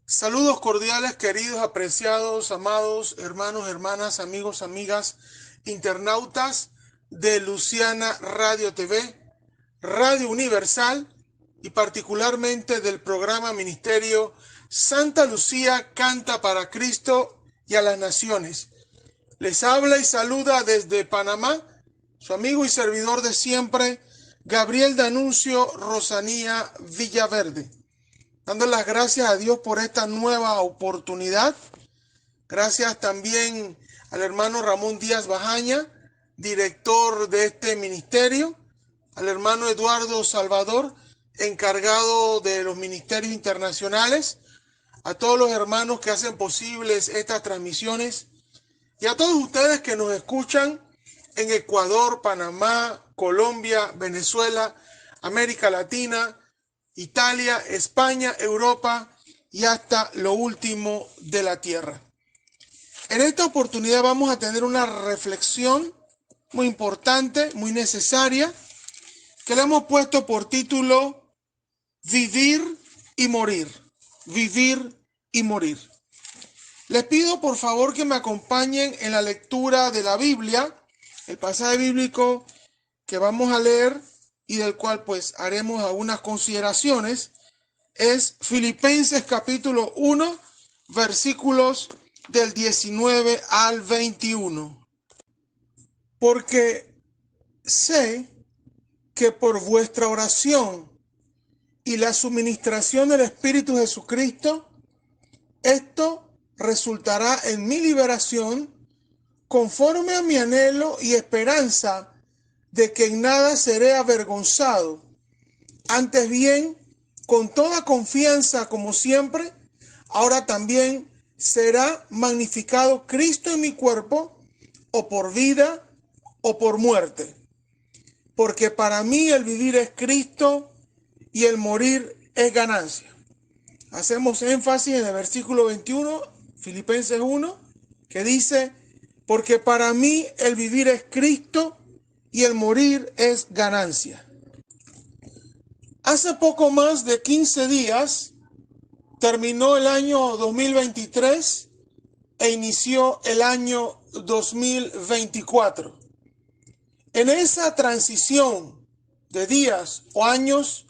Saludos cordiales, queridos, apreciados, amados, hermanos, hermanas, amigos, amigas, internautas de Luciana Radio TV, Radio Universal y particularmente del programa Ministerio Santa Lucía Canta para Cristo y a las Naciones. Les habla y saluda desde Panamá su amigo y servidor de siempre, Gabriel Danuncio Rosanía Villaverde. Dando las gracias a Dios por esta nueva oportunidad. Gracias también al hermano Ramón Díaz Bajaña, director de este ministerio, al hermano Eduardo Salvador, encargado de los ministerios internacionales, a todos los hermanos que hacen posibles estas transmisiones y a todos ustedes que nos escuchan en Ecuador, Panamá, Colombia, Venezuela, América Latina, Italia, España, Europa y hasta lo último de la tierra. En esta oportunidad vamos a tener una reflexión muy importante, muy necesaria, que le hemos puesto por título Vivir y morir. Vivir y morir. Les pido por favor que me acompañen en la lectura de la Biblia, el pasaje bíblico que vamos a leer y del cual pues haremos algunas consideraciones, es Filipenses capítulo 1, versículos del 19 al 21. Porque sé que por vuestra oración y la suministración del Espíritu Jesucristo, esto resultará en mi liberación conforme a mi anhelo y esperanza de que en nada seré avergonzado. Antes bien, con toda confianza como siempre, ahora también será magnificado Cristo en mi cuerpo, o por vida o por muerte. Porque para mí el vivir es Cristo y el morir es ganancia. Hacemos énfasis en el versículo 21, Filipenses 1, que dice, porque para mí el vivir es Cristo y el morir es ganancia. Hace poco más de 15 días terminó el año 2023 e inició el año 2024. En esa transición de días o años,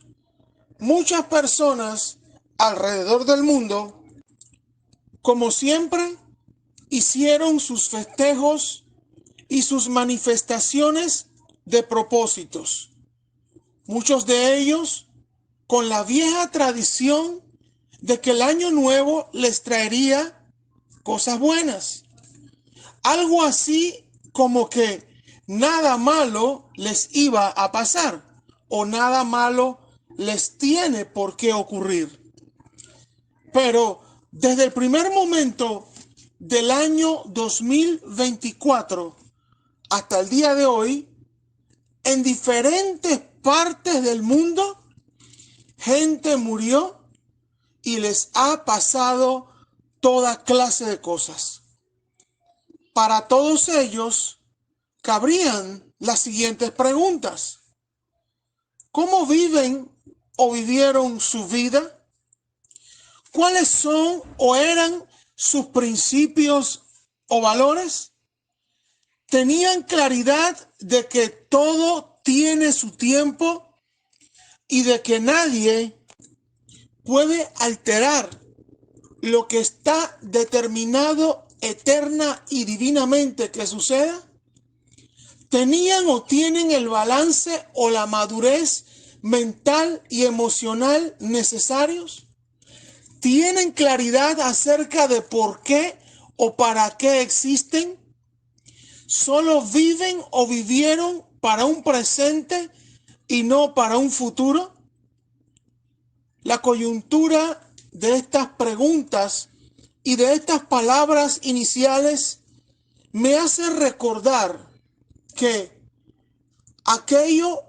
muchas personas alrededor del mundo, como siempre, hicieron sus festejos y sus manifestaciones de propósitos. Muchos de ellos con la vieja tradición de que el año nuevo les traería cosas buenas. Algo así como que nada malo les iba a pasar o nada malo les tiene por qué ocurrir. Pero desde el primer momento del año 2024 hasta el día de hoy, en diferentes partes del mundo, gente murió y les ha pasado toda clase de cosas. Para todos ellos, cabrían las siguientes preguntas. ¿Cómo viven o vivieron su vida? ¿Cuáles son o eran sus principios o valores? ¿Tenían claridad de que todo tiene su tiempo y de que nadie puede alterar lo que está determinado eterna y divinamente que suceda? ¿Tenían o tienen el balance o la madurez mental y emocional necesarios? ¿Tienen claridad acerca de por qué o para qué existen? ¿Solo viven o vivieron para un presente y no para un futuro? La coyuntura de estas preguntas y de estas palabras iniciales me hace recordar que aquello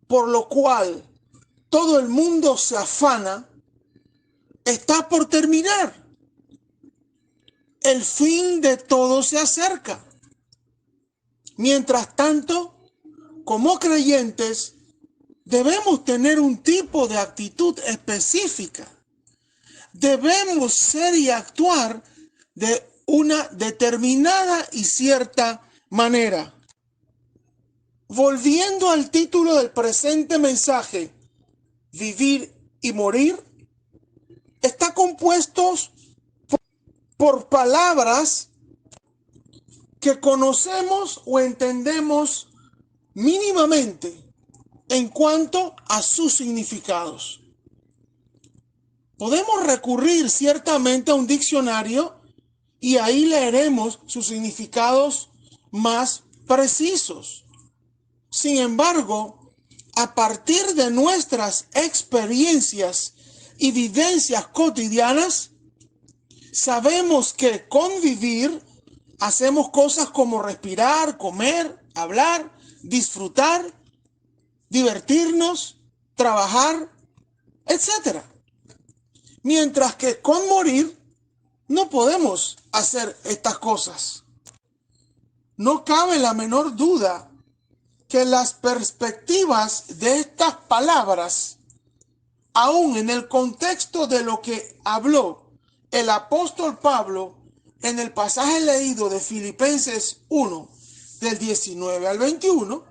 por lo cual todo el mundo se afana está por terminar. El fin de todo se acerca. Mientras tanto, como creyentes, debemos tener un tipo de actitud específica debemos ser y actuar de una determinada y cierta manera. Volviendo al título del presente mensaje, Vivir y Morir, está compuesto por palabras que conocemos o entendemos mínimamente en cuanto a sus significados. Podemos recurrir ciertamente a un diccionario y ahí leeremos sus significados más precisos. Sin embargo, a partir de nuestras experiencias y vivencias cotidianas, sabemos que convivir hacemos cosas como respirar, comer, hablar, disfrutar, divertirnos, trabajar, etc. Mientras que con morir no podemos hacer estas cosas. No cabe la menor duda que las perspectivas de estas palabras, aún en el contexto de lo que habló el apóstol Pablo en el pasaje leído de Filipenses 1, del 19 al 21,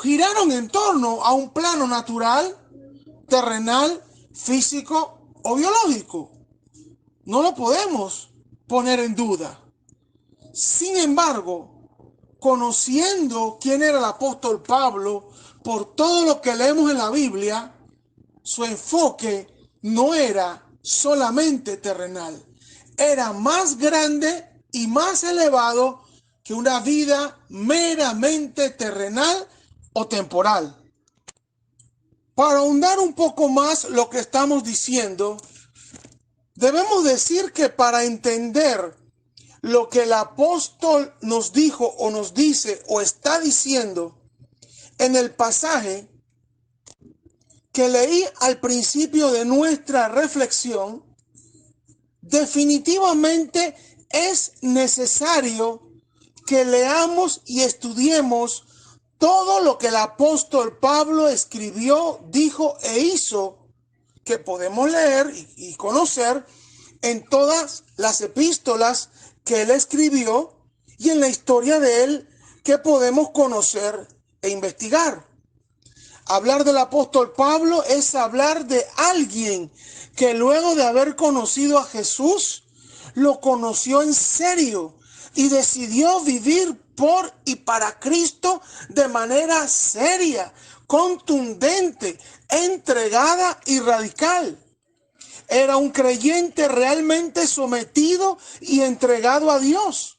giraron en torno a un plano natural, terrenal, físico o biológico. No lo podemos poner en duda. Sin embargo, conociendo quién era el apóstol Pablo, por todo lo que leemos en la Biblia, su enfoque no era solamente terrenal, era más grande y más elevado que una vida meramente terrenal o temporal. Para ahondar un poco más lo que estamos diciendo, debemos decir que para entender lo que el apóstol nos dijo o nos dice o está diciendo en el pasaje que leí al principio de nuestra reflexión, definitivamente es necesario que leamos y estudiemos todo lo que el apóstol Pablo escribió, dijo e hizo, que podemos leer y conocer en todas las epístolas que él escribió y en la historia de él que podemos conocer e investigar. Hablar del apóstol Pablo es hablar de alguien que luego de haber conocido a Jesús, lo conoció en serio y decidió vivir por y para Cristo de manera seria, contundente, entregada y radical. Era un creyente realmente sometido y entregado a Dios.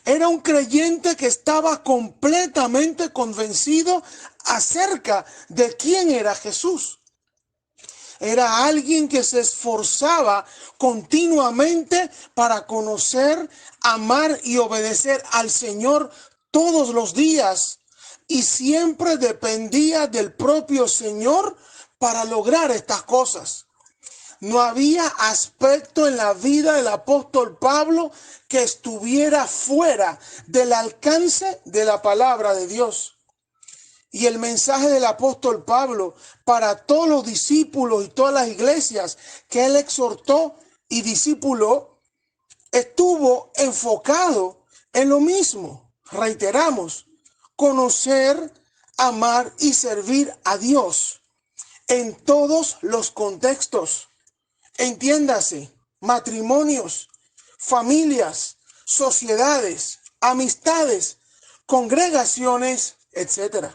Era un creyente que estaba completamente convencido acerca de quién era Jesús. Era alguien que se esforzaba continuamente para conocer, amar y obedecer al Señor todos los días y siempre dependía del propio Señor para lograr estas cosas. No había aspecto en la vida del apóstol Pablo que estuviera fuera del alcance de la palabra de Dios. Y el mensaje del apóstol Pablo para todos los discípulos y todas las iglesias que él exhortó y discipuló estuvo enfocado en lo mismo. Reiteramos, conocer, amar y servir a Dios en todos los contextos. Entiéndase, matrimonios, familias, sociedades, amistades, congregaciones, etc.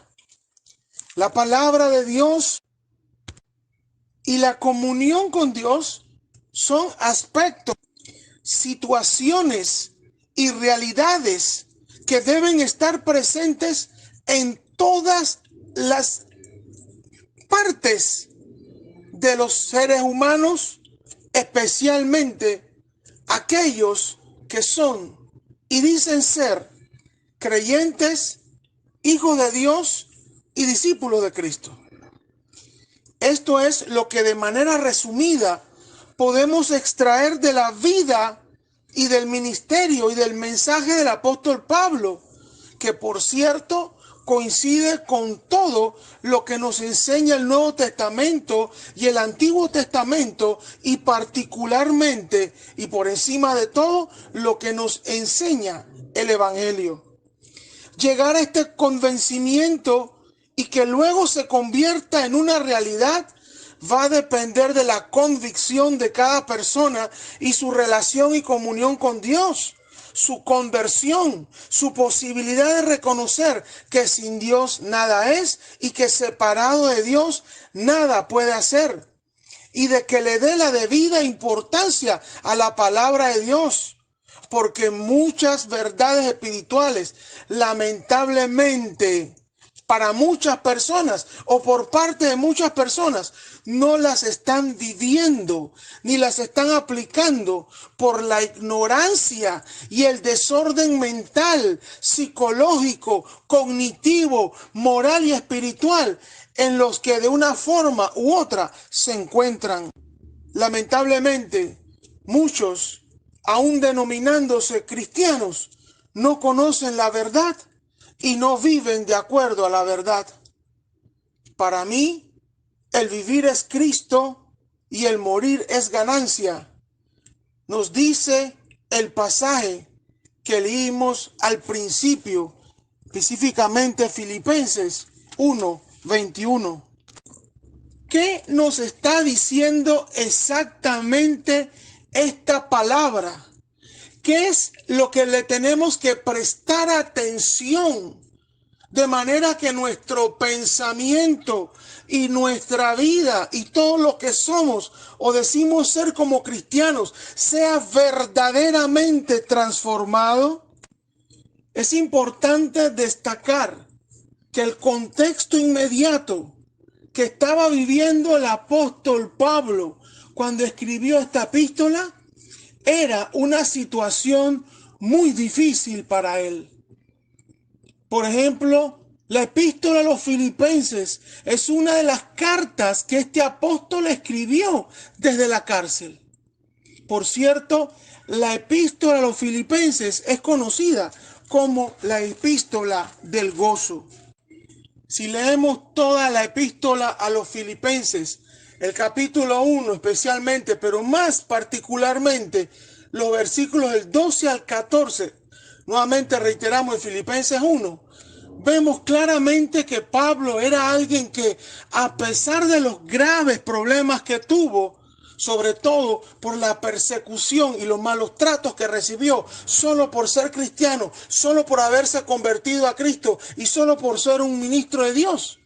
La palabra de Dios y la comunión con Dios son aspectos, situaciones y realidades que deben estar presentes en todas las partes de los seres humanos, especialmente aquellos que son y dicen ser creyentes, hijos de Dios y discípulos de Cristo. Esto es lo que de manera resumida podemos extraer de la vida y del ministerio y del mensaje del apóstol Pablo, que por cierto coincide con todo lo que nos enseña el Nuevo Testamento y el Antiguo Testamento, y particularmente y por encima de todo lo que nos enseña el Evangelio. Llegar a este convencimiento y que luego se convierta en una realidad va a depender de la convicción de cada persona y su relación y comunión con Dios, su conversión, su posibilidad de reconocer que sin Dios nada es y que separado de Dios nada puede hacer, y de que le dé la debida importancia a la palabra de Dios, porque muchas verdades espirituales, lamentablemente, para muchas personas o por parte de muchas personas, no las están viviendo ni las están aplicando por la ignorancia y el desorden mental, psicológico, cognitivo, moral y espiritual en los que de una forma u otra se encuentran. Lamentablemente, muchos, aún denominándose cristianos, no conocen la verdad y no viven de acuerdo a la verdad. Para mí, el vivir es Cristo y el morir es ganancia. Nos dice el pasaje que leímos al principio, específicamente Filipenses 1:21. ¿Qué nos está diciendo exactamente esta palabra? ¿Qué es lo que le tenemos que prestar atención? De manera que nuestro pensamiento y nuestra vida y todo lo que somos o decimos ser como cristianos sea verdaderamente transformado. Es importante destacar que el contexto inmediato que estaba viviendo el apóstol Pablo cuando escribió esta epístola era una situación muy difícil para él. Por ejemplo, la epístola a los Filipenses es una de las cartas que este apóstol escribió desde la cárcel. Por cierto, la epístola a los Filipenses es conocida como la epístola del gozo. Si leemos toda la epístola a los Filipenses, el capítulo 1 especialmente, pero más particularmente los versículos del 12 al 14, nuevamente reiteramos en Filipenses 1, vemos claramente que Pablo era alguien que, a pesar de los graves problemas que tuvo, sobre todo por la persecución y los malos tratos que recibió solo por ser cristiano, solo por haberse convertido a Cristo y solo por ser un ministro de Dios,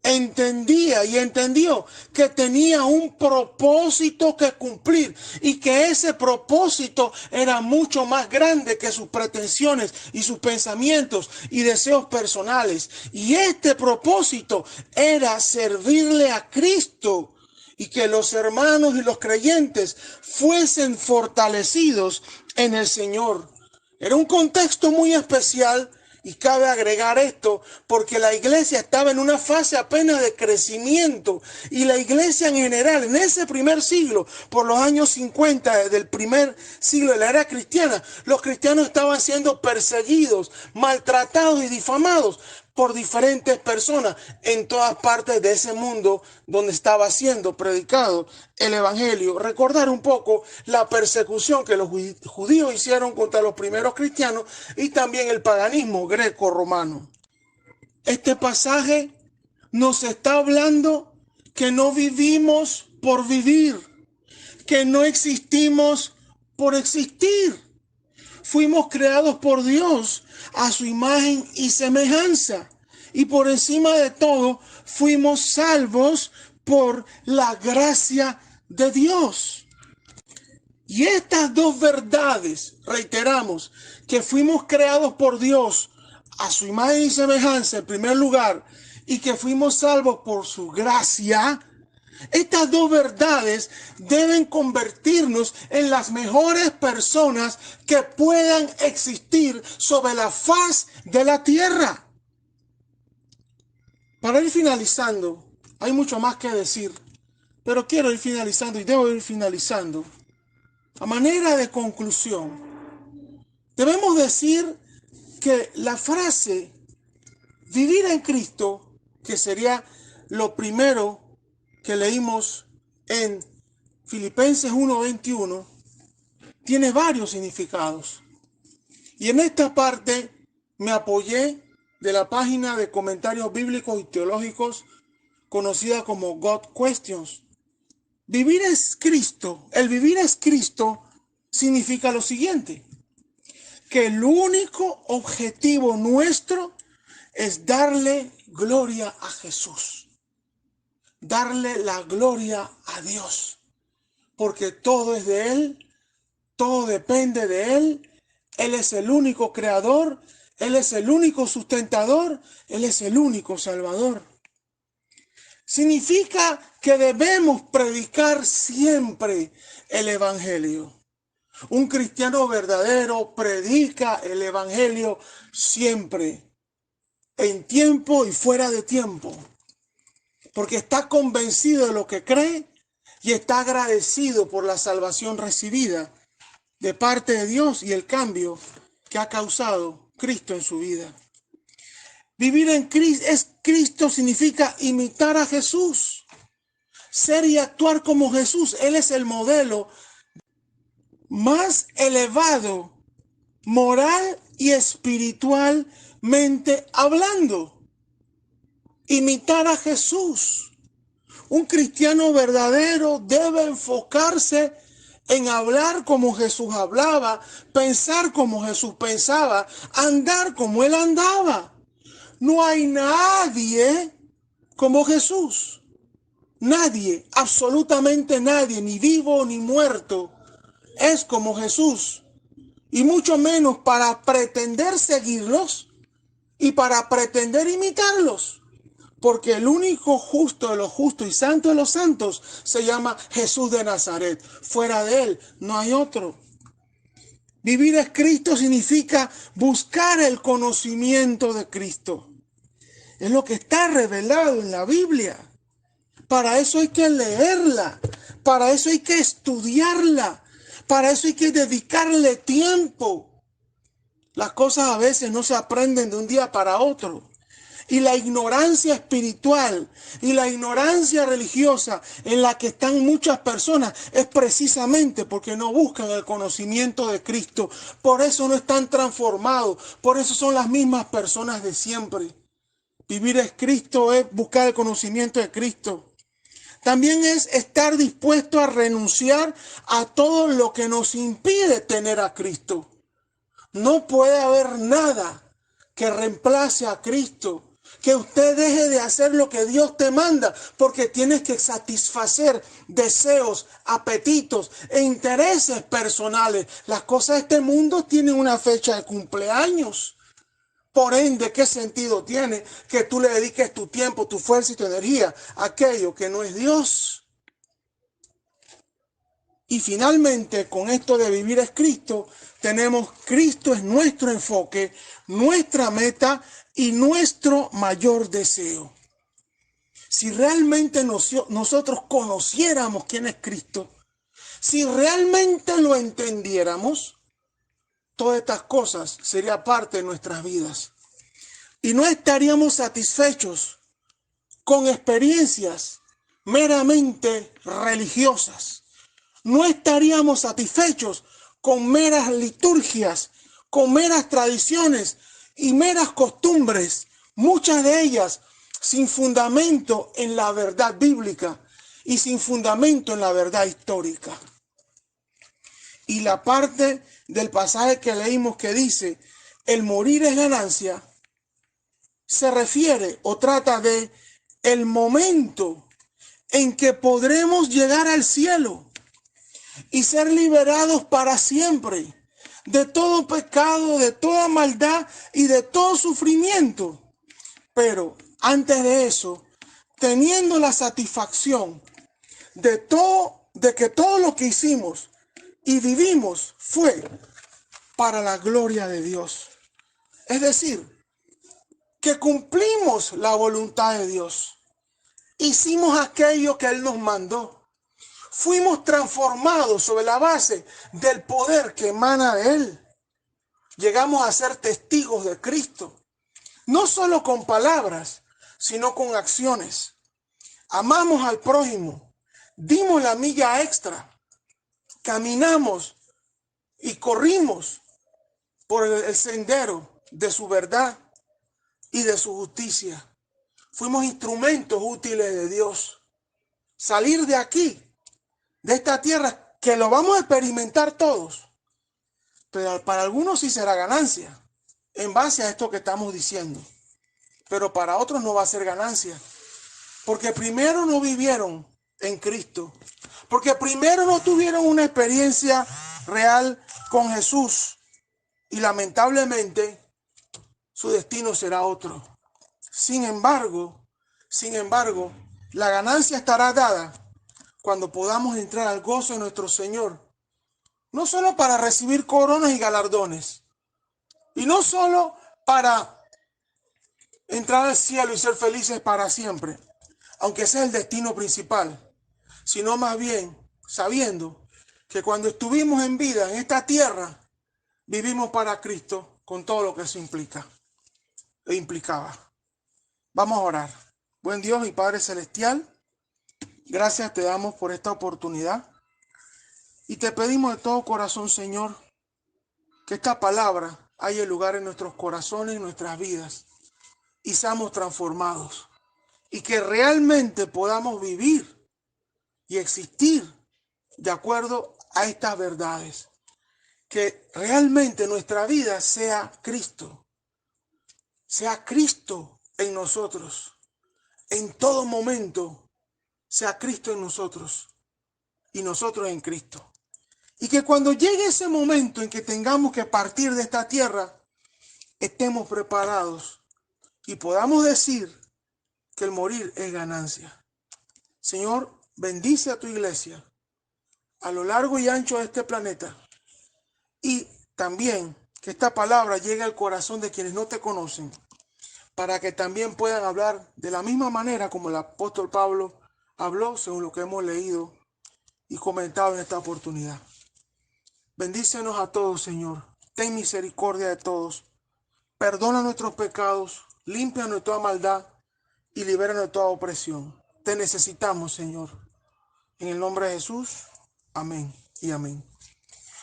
entendía y entendió que tenía un propósito que cumplir y que ese propósito era mucho más grande que sus pretensiones y sus pensamientos y deseos personales. Y este propósito era servirle a Cristo y que los hermanos y los creyentes fuesen fortalecidos en el Señor. Era un contexto muy especial. Y cabe agregar esto porque la iglesia estaba en una fase apenas de crecimiento, y la iglesia en general en ese primer siglo, por los años 50 del primer siglo de la era cristiana, los cristianos estaban siendo perseguidos, maltratados y difamados por diferentes personas en todas partes de ese mundo donde estaba siendo predicado el evangelio. Recordar un poco la persecución que los judíos hicieron contra los primeros cristianos y también el paganismo greco-romano. Este pasaje nos está hablando que no vivimos por vivir, que no existimos por existir. Fuimos creados por Dios a su imagen y semejanza. Y por encima de todo, fuimos salvos por la gracia de Dios. Y estas dos verdades, reiteramos, que fuimos creados por Dios a su imagen y semejanza en primer lugar, y que fuimos salvos por su gracia, estas dos verdades deben convertirnos en las mejores personas que puedan existir sobre la faz de la tierra. Para ir finalizando, hay mucho más que decir, pero quiero ir finalizando y debo ir finalizando. A manera de conclusión, debemos decir que la frase Vivir en Cristo, que sería lo primero que leímos en Filipenses 1:21, tiene varios significados. Y en esta parte me apoyé de la página de comentarios bíblicos y teológicos conocida como God Questions. Vivir es Cristo. El vivir es Cristo significa lo siguiente: que el único objetivo nuestro es darle gloria a Jesús, darle la gloria a Dios, porque todo es de Él, todo depende de Él. Él es el único creador, Él es el único sustentador, Él es el único salvador. Significa que debemos predicar siempre el evangelio. Un cristiano verdadero predica el evangelio siempre, en tiempo y fuera de tiempo, porque está convencido de lo que cree y está agradecido por la salvación recibida de parte de Dios y el cambio que ha causado Cristo en su vida. Vivir en Cristo significa imitar a Jesús, ser y actuar como Jesús. Él es el modelo más elevado, moral y espiritualmente hablando. Imitar a Jesús. Un cristiano verdadero debe enfocarse en hablar como Jesús hablaba, pensar como Jesús pensaba, andar como Él andaba. No hay nadie como Jesús. Nadie, absolutamente nadie, ni vivo ni muerto, es como Jesús. Y mucho menos para pretender seguirlos y para pretender imitarlos. Porque el único justo de los justos y santo de los santos se llama Jesús de Nazaret. Fuera de Él no hay otro. Vivir es Cristo significa buscar el conocimiento de Cristo. Es lo que está revelado en la Biblia. Para eso hay que leerla. Para eso hay que estudiarla. Para eso hay que dedicarle tiempo. Las cosas a veces no se aprenden de un día para otro. Y la ignorancia espiritual y la ignorancia religiosa en la que están muchas personas es precisamente porque no buscan el conocimiento de Cristo. Por eso no están transformados. Por eso son las mismas personas de siempre. Vivir es Cristo, es buscar el conocimiento de Cristo. También es estar dispuesto a renunciar a todo lo que nos impide tener a Cristo. No puede haber nada que reemplace a Cristo. Que usted deje de hacer lo que Dios te manda, porque tienes que satisfacer deseos, apetitos e intereses personales. Las cosas de este mundo tienen una fecha de cumpleaños. Por ende, ¿qué sentido tiene que tú le dediques tu tiempo, tu fuerza y tu energía a aquello que no es Dios? Y finalmente, con esto de vivir es Cristo, tenemos Cristo es nuestro enfoque, nuestra meta y nuestro mayor deseo. Si realmente nosotros conociéramos quién es Cristo, si realmente lo entendiéramos, todas estas cosas serían parte de nuestras vidas. Y no estaríamos satisfechos con experiencias meramente religiosas. No estaríamos satisfechos con meras liturgias, con meras tradiciones y meras costumbres, muchas de ellas sin fundamento en la verdad bíblica y sin fundamento en la verdad histórica. Y la parte del pasaje que leímos que dice, el morir es ganancia, se refiere o trata de el momento en que podremos llegar al cielo y ser liberados para siempre de todo pecado, de toda maldad y de todo sufrimiento. Pero antes de eso, teniendo la satisfacción de que todo lo que hicimos y vivimos fue para la gloria de Dios. Es decir, que cumplimos la voluntad de Dios. Hicimos aquello que Él nos mandó. Fuimos transformados sobre la base del poder que emana de Él. Llegamos a ser testigos de Cristo. no solo con palabras, sino con acciones. Amamos al prójimo, dimos la milla extra, caminamos y corrimos por el sendero de su verdad y de su justicia. Fuimos instrumentos útiles de Dios. Salir de aquí, de esta tierra, que lo vamos a experimentar todos, pero para algunos sí será ganancia, en base a esto que estamos diciendo. Pero para otros no va a ser ganancia, porque primero no vivieron en Cristo, porque primero no tuvieron una experiencia real con Jesús, y lamentablemente su destino será otro. Sin embargo, la ganancia estará dada cuando podamos entrar al gozo de nuestro Señor, no solo para recibir coronas y galardones, y no solo para entrar al cielo y ser felices para siempre, aunque ese es el destino principal, sino más bien sabiendo que cuando estuvimos en vida en esta tierra, vivimos para Cristo con todo lo que eso implica e implicaba. Vamos a orar. Buen Dios y Padre Celestial, gracias te damos por esta oportunidad y te pedimos de todo corazón, Señor, que esta palabra haya lugar en nuestros corazones, en nuestras vidas, y seamos transformados, y que realmente podamos vivir y existir de acuerdo a estas verdades. Que realmente nuestra vida sea Cristo en nosotros, en todo momento sea Cristo en nosotros y nosotros en Cristo. Y que cuando llegue ese momento en que tengamos que partir de esta tierra, estemos preparados y podamos decir que el morir es ganancia. Señor, bendice a tu iglesia a lo largo y ancho de este planeta, y también que esta palabra llegue al corazón de quienes no te conocen, para que también puedan hablar de la misma manera como el apóstol Pablo habló, según lo que hemos leído y comentado en esta oportunidad. Bendícenos a todos, Señor. Ten misericordia de todos. Perdona nuestros pecados, límpianos de toda maldad y libéranos de toda opresión. Te necesitamos, Señor. En el nombre de Jesús, amén y amén.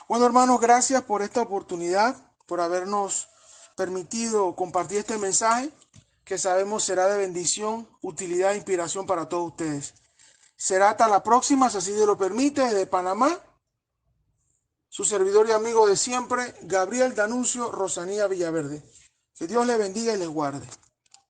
Bueno, hermanos, gracias por esta oportunidad, por habernos permitido compartir este mensaje que sabemos será de bendición, utilidad e inspiración para todos ustedes. Será hasta la próxima, si así Dios lo permite, desde Panamá. Su servidor y amigo de siempre, Gabriel Danuncio Rosanía Villaverde. Que Dios les bendiga y les guarde.